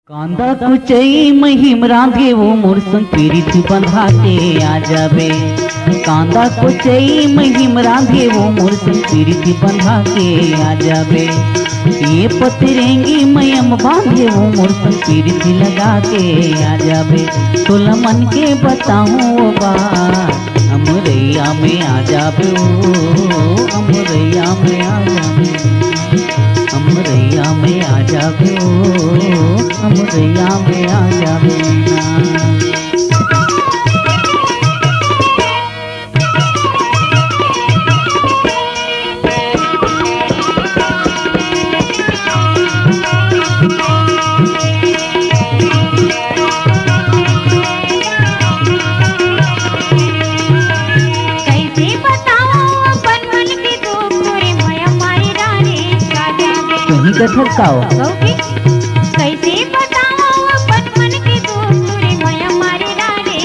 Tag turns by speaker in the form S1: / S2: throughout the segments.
S1: कांदा कुचई महिम रांधे वो मोर संग पीरित बंधा के आ जाबे। कांदा कुचई महिम रांधे वो मोर संग पीरित बंधा के आ जाबे। ये पतरेंगी मयम बांधे वो मोर संग पीरित लगा के आ जाबे। तोला मन के बताऊं वो बात अमरैया में आ जाबे। ओ अमरैया में आ जाबे, अमरैया में आ जाबे। ओ अमरैया में आ जाबे ना। कहीं कथक काओ
S2: कैसे बताओ अपन मन की दुख तुरे माया मारी डारे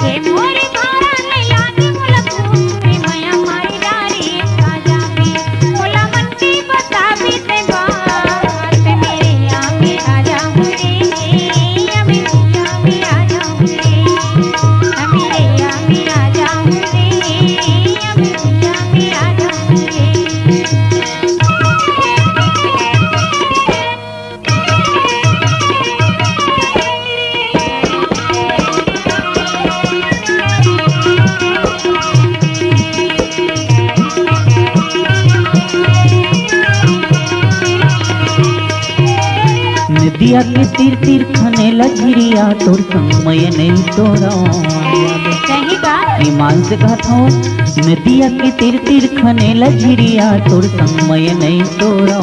S2: ये मोरे भारा नहीं लागे मोला तुरे माया मारी डारे राजा भी मोला मन की बता भी ते बात मेरे आगे आ जाऊं रे अभी आगे आ जाऊं रे मेरे आगे आ जाऊं रे अभी आगे आ जाऊं रे।
S1: नदिया के तीर तीर खने लगिरिया तोर समय नहीं तोरा
S2: सही बात
S1: ईमान से कहता हूँ। नदिया के तीर तीर खने लगिरिया तोर समय नहीं तोरा।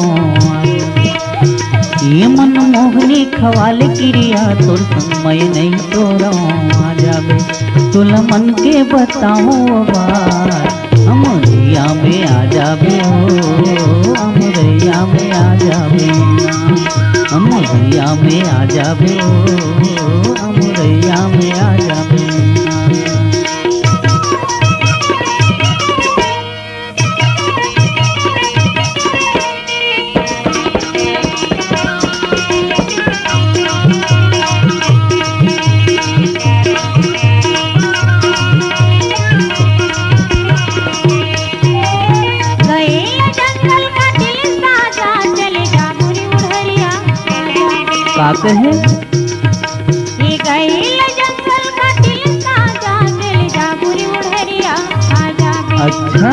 S1: ये मन मोहनी खवाले किरिया तोर समय नहीं तोरा आ जाबे। तोला मन के बताओ बात अमरैया में आ जाबे। ओ अमरैया में आ जाबे, अमरैया में आ जाबे। ओ अमरैया में आ जाबे। का कहे
S2: ये गए जंगल का दिल साजा चल जा बुरी उड़हरिया आ जा।
S1: अच्छा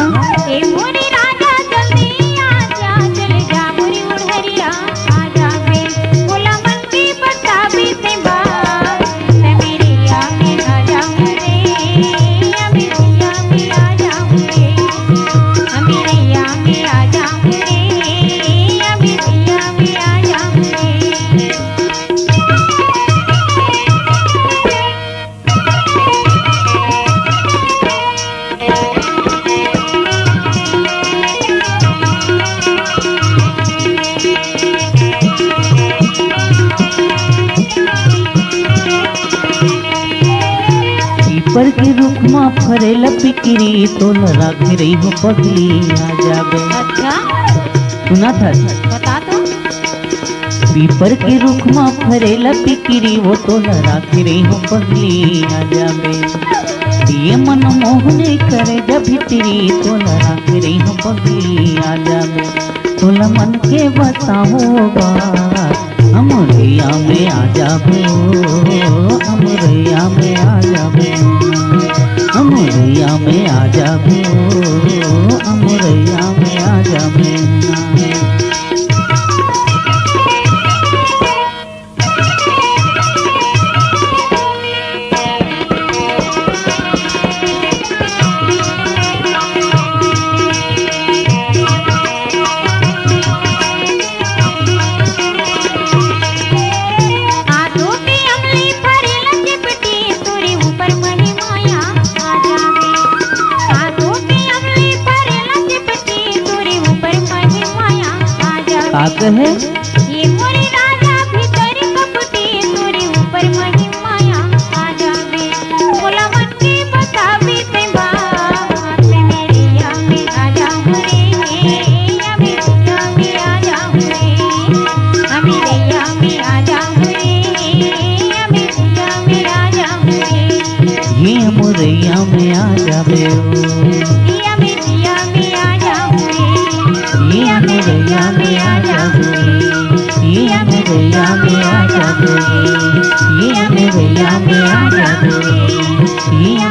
S2: ए मोरे राजा जल्दी आ जा चल जा बुरी उड़हरिया आ जा बे बोला मन की बता भी ते बात ते मेरे आगे आ जाऊं रे अभी आगे आ जाऊं रे मेरे आगे आ जाऊं रे अभी आगे आ जाऊं रे।
S1: पीपर के रुख में फरेला पिकिरी तोल राख रही हो पगली आ जाबे।
S2: अच्छा
S1: सुना था
S2: बता तो
S1: पीपर के रुख में फरेला पिकिरी वो तोल राख रही हो पगली आ जाबे। ये मन मोहने करे जब भीतरी तोल राख रही हो पगली आ जाबे। तोला मन के बताओ बात अमरैया में आ जाबे। ओ अमरैया में आ जाबे, अमरैया में आ जाबे। ओ अमरैया में आ जाबे। का कहे
S2: ये मोरे राजा भीतर कपटी तोरे ऊपर मही माया आ जाबे बोला मन की बता भी ते बात मेरे आगे आ जाऊं रे अभी आगे आ जाऊं रे मेरे
S1: ये मुरैया में आ जाबे
S2: जिया में आ जाऊं रे,
S1: ये मुरैया में आ जाबे ये मुरैया में आ जाबे ये मुरैया में आ जाबे ये